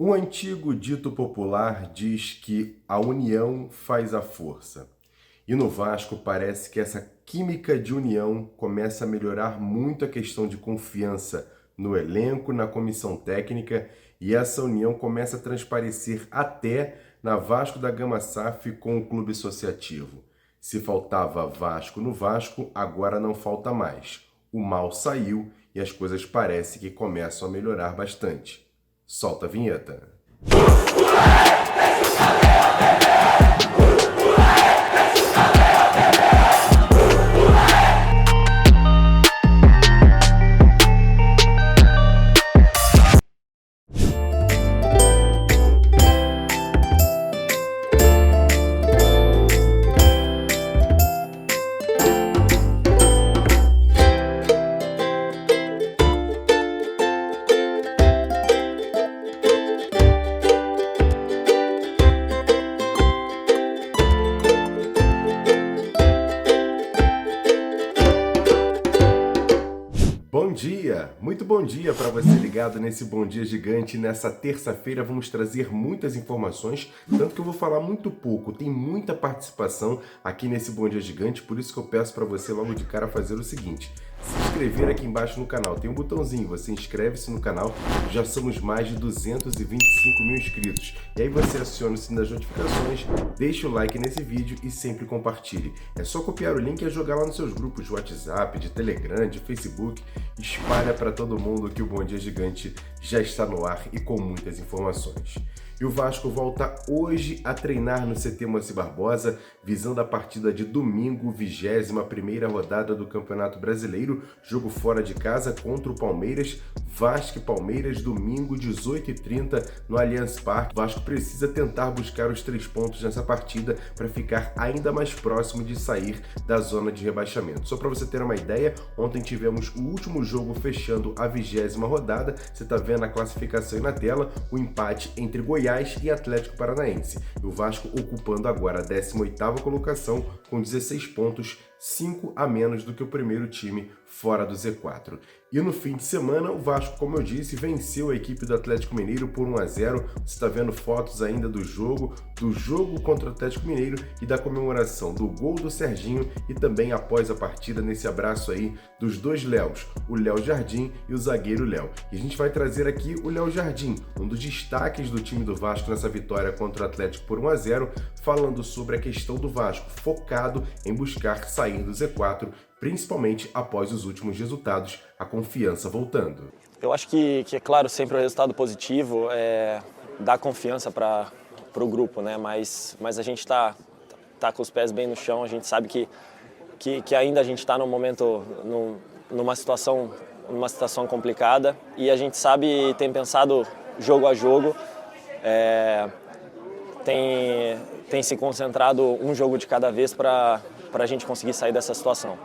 Um antigo dito popular diz que a união faz a força. E no Vasco parece que essa química de união começa a melhorar muito a questão de confiança no elenco, na comissão técnica, e essa união começa a transparecer até na Vasco da Gama SAF com o clube associativo. Se faltava Vasco no Vasco, agora não falta mais. O mal saiu e as coisas parecem que começam a melhorar bastante. Solta a vinheta. Bom dia, muito bom dia para você ligado nesse Bom Dia Gigante. Nessa terça-feira vamos trazer muitas informações, tanto que eu vou falar muito pouco, tem muita participação aqui nesse Bom Dia Gigante, por isso que eu peço para você logo de cara fazer o seguinte: se inscrever aqui embaixo no canal, tem um botãozinho, você inscreve-se no canal, já somos mais de 225 mil inscritos. E aí você aciona o sino das notificações, deixa o like nesse vídeo e sempre compartilhe. É só copiar o link e jogar lá nos seus grupos de WhatsApp, de Telegram, de Facebook, espalha para todo mundo que o Bom Dia Gigante já está no ar e com muitas informações. E o Vasco volta hoje a treinar no CT Moacir Barbosa, visando a partida de domingo, 21ª rodada do Campeonato Brasileiro, jogo fora de casa contra o Palmeiras. Vasco e Palmeiras, domingo, 18h30, no Allianz Parque. O Vasco precisa tentar buscar os 3 pontos nessa partida para ficar ainda mais próximo de sair da zona de rebaixamento. Só para você ter uma ideia, ontem tivemos o último jogo fechando a 20ª rodada. Você está vendo a classificação aí na tela, o empate entre Goiás e Atlético Paranaense. E o Vasco ocupando agora a 18ª colocação com 16 pontos, 5 a menos do que o primeiro time fora do Z4. E no fim de semana, o Vasco, como eu disse, venceu a equipe do Atlético Mineiro por 1-0. Você está vendo fotos ainda do jogo contra o Atlético Mineiro e da comemoração do gol do Serginho e também após a partida, nesse abraço aí dos dois Léos, o Léo Jardim e o zagueiro Léo. E a gente vai trazer aqui o Léo Jardim, um dos destaques do time do Vasco nessa vitória contra o Atlético por 1-0, falando sobre a questão do Vasco focado em buscar sair do Z4, principalmente após os últimos resultados, a confiança voltando. Eu acho que é claro, sempre o resultado positivo dá confiança para o grupo, né? Mas a gente tá com os pés bem no chão, a gente sabe que ainda a gente está num momento, numa situação complicada, e a gente sabe, tem pensado jogo a jogo, tem se concentrado um jogo de cada vez para a gente conseguir sair dessa situação.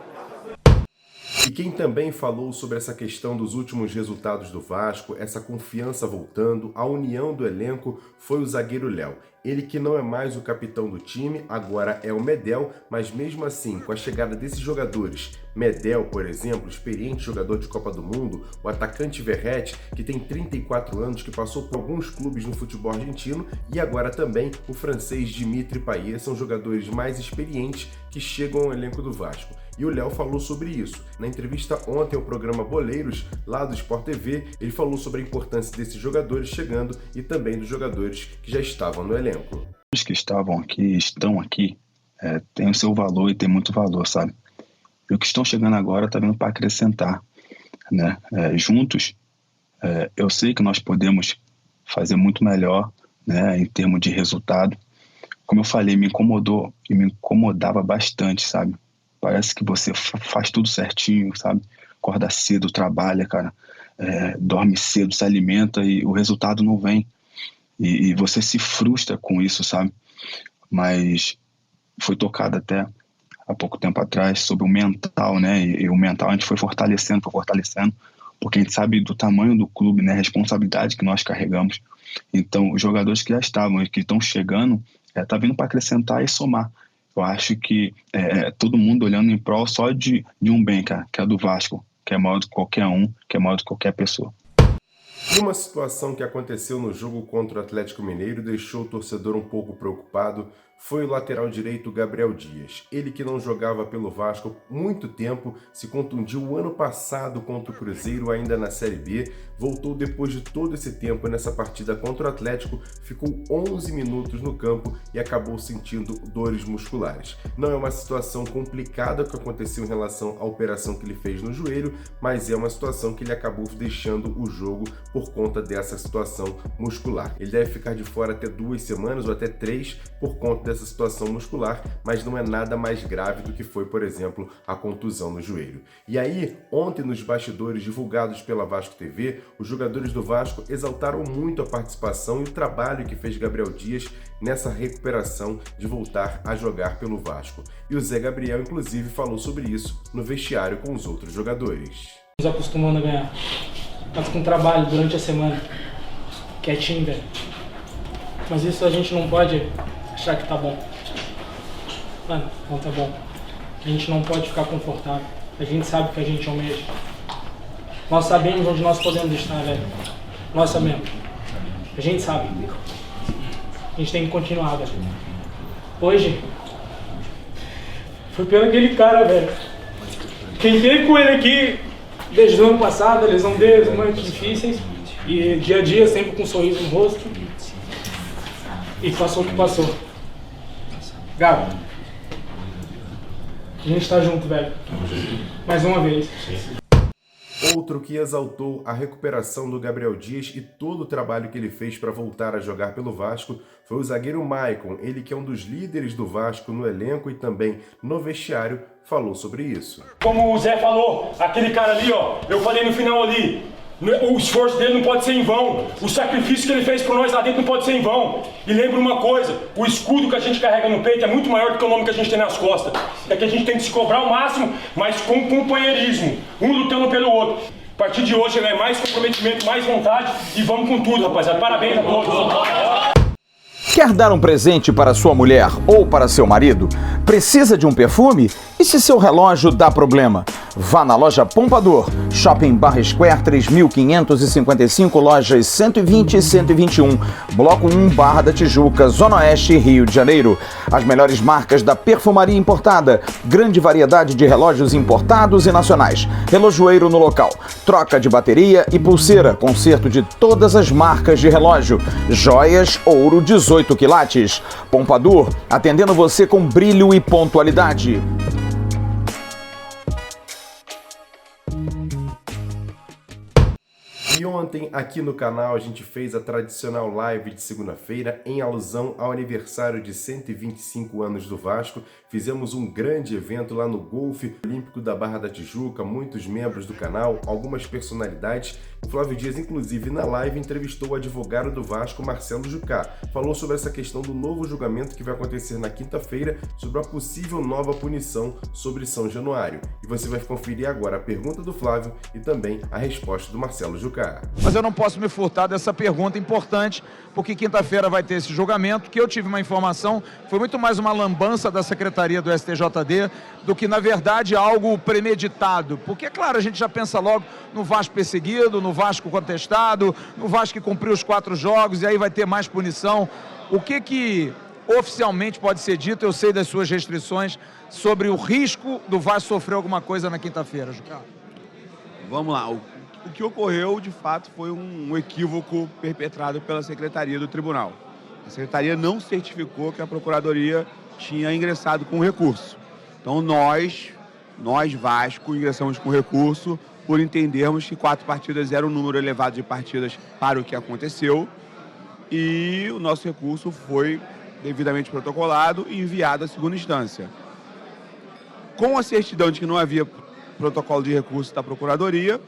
E quem também falou sobre essa questão dos últimos resultados do Vasco, essa confiança voltando, a união do elenco, foi o zagueiro Léo. Ele que não é mais o capitão do time, agora é o Medel, mas mesmo assim, com a chegada desses jogadores, Medel, por exemplo, experiente jogador de Copa do Mundo, o atacante Verratti, que tem 34 anos, que passou por alguns clubes no futebol argentino, e agora também o francês Dimitri Payet, são jogadores mais experientes que chegam ao elenco do Vasco. E o Léo falou sobre isso. Na entrevista ontem ao programa Boleiros, lá do Sport TV, ele falou sobre a importância desses jogadores chegando e também dos jogadores que já estavam no elenco. Os que estão aqui, tem o seu valor e tem muito valor, sabe? E os que estão chegando agora tá vindo para acrescentar, né? Juntos, eu sei que nós podemos fazer muito melhor, né, em termos de resultado. Como eu falei, me incomodou e me incomodava bastante, sabe? Parece que você faz tudo certinho, sabe? Acorda cedo, trabalha, cara, dorme cedo, se alimenta e o resultado não vem. E você se frustra com isso, sabe? Mas foi tocado até há pouco tempo atrás sobre o mental, né? E o mental a gente foi fortalecendo, porque a gente sabe do tamanho do clube, né? A responsabilidade que nós carregamos. Então, os jogadores que já estavam e que estão chegando, tá vindo para acrescentar e somar. Eu acho que todo mundo olhando em prol só de um bem, cara, que é do Vasco, que é maior do que qualquer um, que é maior do que qualquer pessoa. E uma situação que aconteceu no jogo contra o Atlético Mineiro deixou o torcedor um pouco preocupado foi o lateral direito Gabriel Dias. Ele que não jogava pelo Vasco há muito tempo, se contundiu o ano passado contra o Cruzeiro, ainda na Série B, voltou depois de todo esse tempo nessa partida contra o Atlético, ficou 11 minutos no campo e acabou sentindo dores musculares. Não é uma situação complicada que aconteceu em relação à operação que ele fez no joelho, mas é uma situação que ele acabou deixando o jogo por conta dessa situação muscular. Ele deve ficar de fora até 2 semanas ou até 3 por conta dessa situação muscular, mas não é nada mais grave do que foi, por exemplo, a contusão no joelho. E aí, ontem nos bastidores divulgados pela Vasco TV, os jogadores do Vasco exaltaram muito a participação e o trabalho que fez Gabriel Dias nessa recuperação de voltar a jogar pelo Vasco. E o Zé Gabriel, inclusive, falou sobre isso no vestiário com os outros jogadores. Nos acostumando a ganhar, mas com trabalho durante a semana, quietinho, velho. Mas isso a gente não pode achar que tá bom. Mano, não tá bom. A gente não pode ficar confortável. A gente sabe que a gente almeja. Nós sabemos onde nós podemos estar, velho. Nós sabemos. A gente sabe. A gente tem que continuar, velho. Hoje, foi pelo aquele cara, velho. Quem teve com ele aqui, desde o ano passado, a lesão dele, momentos difíceis. E dia a dia, sempre com um sorriso no rosto. E passou o que passou. Gabi, a gente tá junto, velho. Mais uma vez. Outro que exaltou a recuperação do Gabriel Dias e todo o trabalho que ele fez para voltar a jogar pelo Vasco foi o zagueiro Maicon, ele que é um dos líderes do Vasco no elenco e também no vestiário, falou sobre isso. Como o Zé falou, aquele cara ali, ó, eu falei no final ali, o esforço dele não pode ser em vão, o sacrifício que ele fez por nós lá dentro não pode ser em vão. E lembra uma coisa, o escudo que a gente carrega no peito é muito maior do que o nome que a gente tem nas costas. É que a gente tem que se cobrar ao máximo, mas com companheirismo, um lutando pelo outro. A partir de hoje é mais comprometimento, mais vontade e vamos com tudo, rapaziada. Parabéns a todos. Quer dar um presente para sua mulher ou para seu marido? Precisa de um perfume? E se seu relógio dá problema? Vá na loja Pompador, Shopping Barra Square 3555, lojas 120 e 121, Bloco 1, Barra da Tijuca, Zona Oeste, Rio de Janeiro. As melhores marcas da perfumaria importada, grande variedade de relógios importados e nacionais, relojoeiro no local, troca de bateria e pulseira, conserto de todas as marcas de relógio, joias, ouro 18 quilates. Pompador, atendendo você com brilho e pontualidade. E ontem, aqui no canal, a gente fez a tradicional live de segunda-feira em alusão ao aniversário de 125 anos do Vasco. Fizemos um grande evento lá no Golfe Olímpico da Barra da Tijuca, muitos membros do canal, algumas personalidades. O Flávio Dias, inclusive, na live, entrevistou o advogado do Vasco, Marcelo Jucá. Falou sobre essa questão do novo julgamento que vai acontecer na quinta-feira sobre a possível nova punição sobre São Januário. E você vai conferir agora a pergunta do Flávio e também a resposta do Marcelo Jucá. Mas eu não posso me furtar dessa pergunta importante, porque quinta-feira vai ter esse julgamento, que eu tive uma informação, foi muito mais uma lambança da Secretaria do STJD do que, na verdade, algo premeditado. Porque, claro, a gente já pensa logo no Vasco perseguido, no Vasco contestado, no Vasco que cumpriu os 4 jogos e aí vai ter mais punição. O que oficialmente pode ser dito, eu sei das suas restrições, sobre o risco do Vasco sofrer alguma coisa na quinta-feira, Jucá? Vamos lá. O que ocorreu, de fato, foi um equívoco perpetrado pela Secretaria do Tribunal. A Secretaria não certificou que a Procuradoria tinha ingressado com recurso. Então, nós Vasco, ingressamos com recurso por entendermos que 4 partidas era um número elevado de partidas para o que aconteceu e o nosso recurso foi devidamente protocolado e enviado à segunda instância. Com a certidão de que não havia protocolo de recurso da Procuradoria,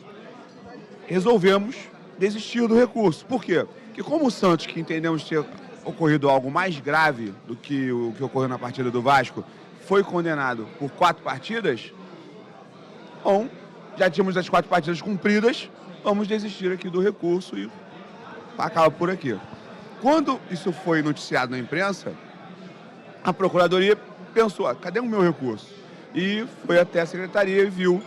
resolvemos desistir do recurso. Por quê? Porque como o Santos, que entendemos ter ocorrido algo mais grave do que o que ocorreu na partida do Vasco, foi condenado por 4 partidas, bom, já tínhamos as 4 partidas cumpridas, vamos desistir aqui do recurso e acaba por aqui. Quando isso foi noticiado na imprensa, a Procuradoria pensou, cadê o meu recurso? E foi até a Secretaria e viu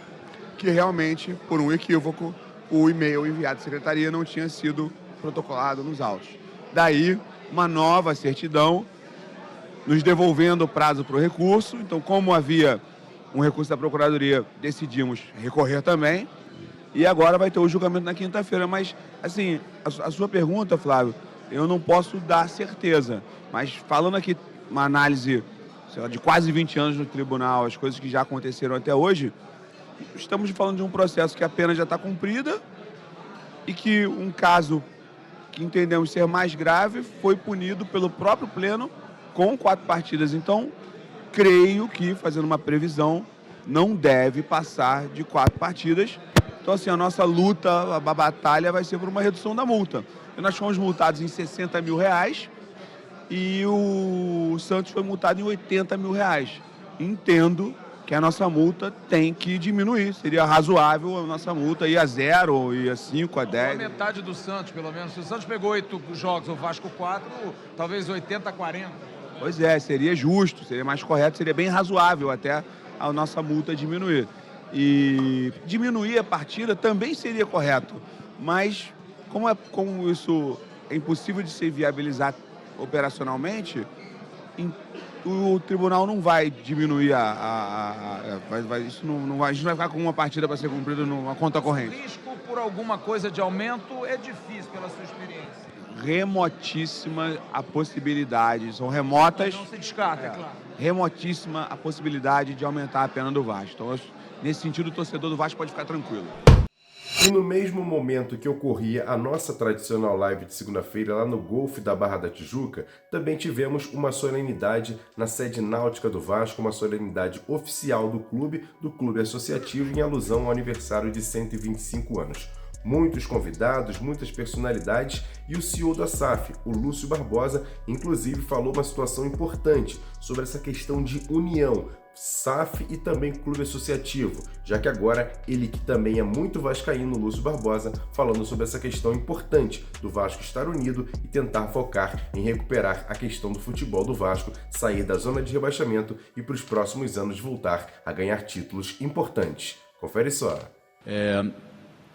que realmente, por um equívoco, o e-mail enviado à secretaria não tinha sido protocolado nos autos. Daí, uma nova certidão nos devolvendo o prazo para o recurso. Então, como havia um recurso da Procuradoria, decidimos recorrer também. E agora vai ter o julgamento na quinta-feira. Mas, assim, a sua pergunta, Flávio, eu não posso dar certeza. Mas falando aqui uma análise, sei lá, de quase 20 anos no tribunal, as coisas que já aconteceram até hoje, estamos falando de um processo que a pena já está cumprida e que um caso que entendemos ser mais grave foi punido pelo próprio Pleno com 4 partidas. Então, creio que, fazendo uma previsão, não deve passar de 4 partidas. Então, assim, a nossa luta, a batalha vai ser por uma redução da multa. E nós fomos multados em R$60 mil e o Santos foi multado em R$80 mil. Entendo que a nossa multa tem que diminuir. Seria razoável a nossa multa ir a 0, ir a 5, a 10. A metade do Santos, pelo menos. Se o Santos pegou 8 jogos, o Vasco 4, talvez 80 a 40. Pois é, seria justo, seria mais correto, seria bem razoável até a nossa multa diminuir. E diminuir a partida também seria correto, mas como isso é impossível de se viabilizar operacionalmente, o tribunal não vai diminuir isso não vai, a gente não vai ficar com uma partida para ser cumprida numa conta corrente. O risco por alguma coisa de aumento é difícil pela sua experiência. Remotíssima a possibilidade, são remotas. Não se descarta, é claro. Remotíssima a possibilidade de aumentar a pena do Vasco. Então, nesse sentido, o torcedor do Vasco pode ficar tranquilo. E no mesmo momento que ocorria a nossa tradicional live de segunda-feira lá no Golfe da Barra da Tijuca, também tivemos uma solenidade na sede náutica do Vasco, uma solenidade oficial do clube associativo em alusão ao aniversário de 125 anos. Muitos convidados, muitas personalidades e o CEO da SAF, o Lúcio Barbosa, inclusive falou uma situação importante sobre essa questão de união, SAF e também clube associativo, já que agora ele que também é muito vascaíno, Lúcio Barbosa, falando sobre essa questão importante do Vasco estar unido e tentar focar em recuperar a questão do futebol do Vasco, sair da zona de rebaixamento e para os próximos anos voltar a ganhar títulos importantes. Confere só.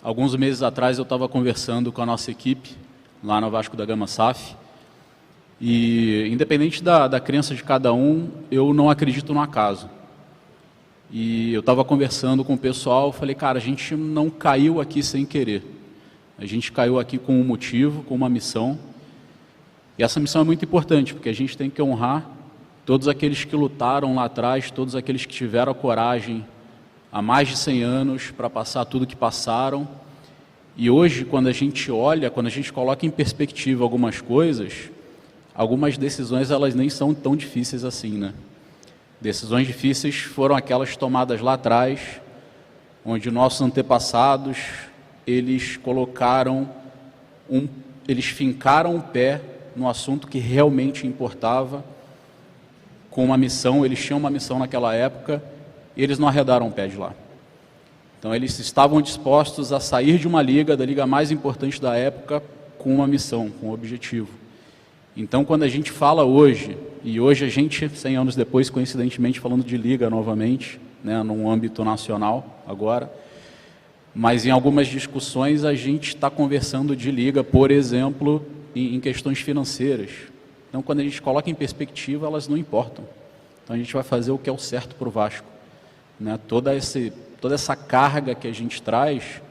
Alguns meses atrás eu estava conversando com a nossa equipe lá no Vasco da Gama SAF e, independente da crença de cada um, eu não acredito no acaso. E eu estava conversando com o pessoal, falei, cara, a gente não caiu aqui sem querer. A gente caiu aqui com um motivo, com uma missão. E essa missão é muito importante, porque a gente tem que honrar todos aqueles que lutaram lá atrás, todos aqueles que tiveram a coragem há mais de 100 anos para passar tudo que passaram. E hoje, quando a gente olha, quando a gente coloca em perspectiva algumas coisas, algumas decisões elas nem são tão difíceis assim, né? Decisões difíceis foram aquelas tomadas lá atrás, onde nossos antepassados, eles fincaram o pé no assunto que realmente importava, com uma missão, eles tinham uma missão naquela época, e eles não arredaram o pé de lá. Então eles estavam dispostos a sair de uma liga, da liga mais importante da época, com uma missão, com um objetivo. Então quando a gente fala hoje, e hoje a gente, 100 anos depois, coincidentemente falando de liga novamente, né, num âmbito nacional agora, mas em algumas discussões a gente está conversando de liga, por exemplo, em questões financeiras. Então quando a gente coloca em perspectiva, elas não importam. Então a gente vai fazer o que é o certo para o Vasco. Né? Toda essa carga que a gente traz,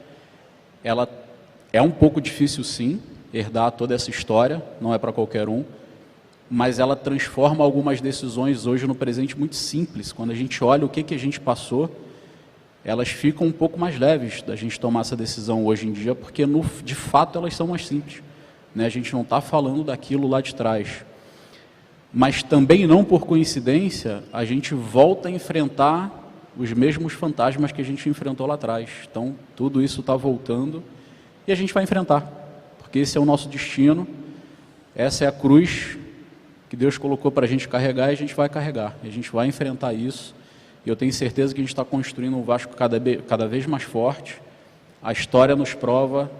ela é um pouco difícil sim, herdar toda essa história, não é para qualquer um, mas ela transforma algumas decisões hoje no presente muito simples. Quando a gente olha o que a gente passou, elas ficam um pouco mais leves da gente tomar essa decisão hoje em dia, porque de fato elas são mais simples. Né? A gente não está falando daquilo lá de trás. Mas também não por coincidência, a gente volta a enfrentar os mesmos fantasmas que a gente enfrentou lá atrás. Então, tudo isso está voltando e a gente vai enfrentar, porque esse é o nosso destino, essa é a cruz que Deus colocou para a gente carregar e a gente vai carregar, a gente vai enfrentar isso. E eu tenho certeza que a gente está construindo um Vasco cada vez mais forte. A história nos prova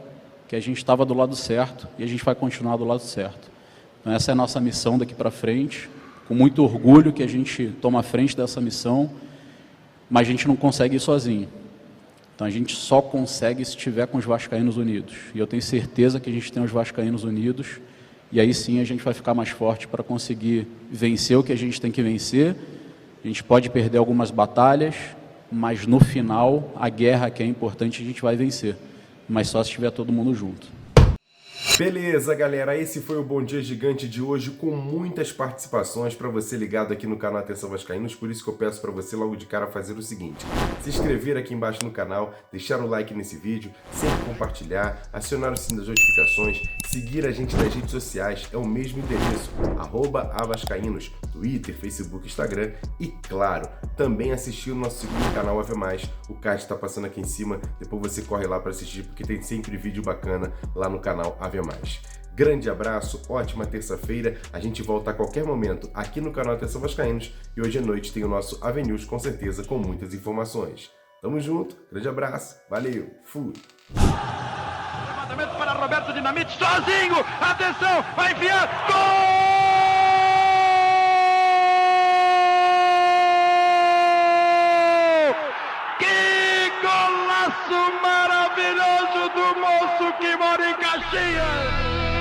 que a gente estava do lado certo e a gente vai continuar do lado certo. Então, essa é a nossa missão daqui para frente, com muito orgulho que a gente toma a frente dessa missão, mas a gente não consegue ir sozinho. Então a gente só consegue se estiver com os vascaínos unidos. E eu tenho certeza que a gente tem os vascaínos unidos, e aí sim a gente vai ficar mais forte para conseguir vencer o que a gente tem que vencer. A gente pode perder algumas batalhas, mas no final, a guerra que é importante a gente vai vencer. Mas só se estiver todo mundo junto. Beleza, galera, esse foi o Bom Dia Gigante de hoje, com muitas participações para você ligado aqui no canal Atenção Vascaínos. Por isso que eu peço para você logo de cara fazer o seguinte: se inscrever aqui embaixo no canal, deixar o like nesse vídeo, sempre compartilhar, acionar o sininho das notificações, seguir a gente nas redes sociais, é o mesmo endereço, @avascaínos, Twitter, Facebook, Instagram, e claro, também assistir o nosso segundo canal Ave Mais, o card está passando aqui em cima, depois você corre lá para assistir, porque tem sempre vídeo bacana lá no canal Ave Mais. Grande abraço, ótima terça-feira, a gente volta a qualquer momento aqui no canal Atenção Vascaínos, e hoje à noite tem o nosso Ave News, com certeza, com muitas informações. Tamo junto, grande abraço, valeu, fui! Levantamento para Roberto Dinamite, sozinho, atenção, vai enfiar, gol! Que golaço maravilhoso do moço que mora em Caxias!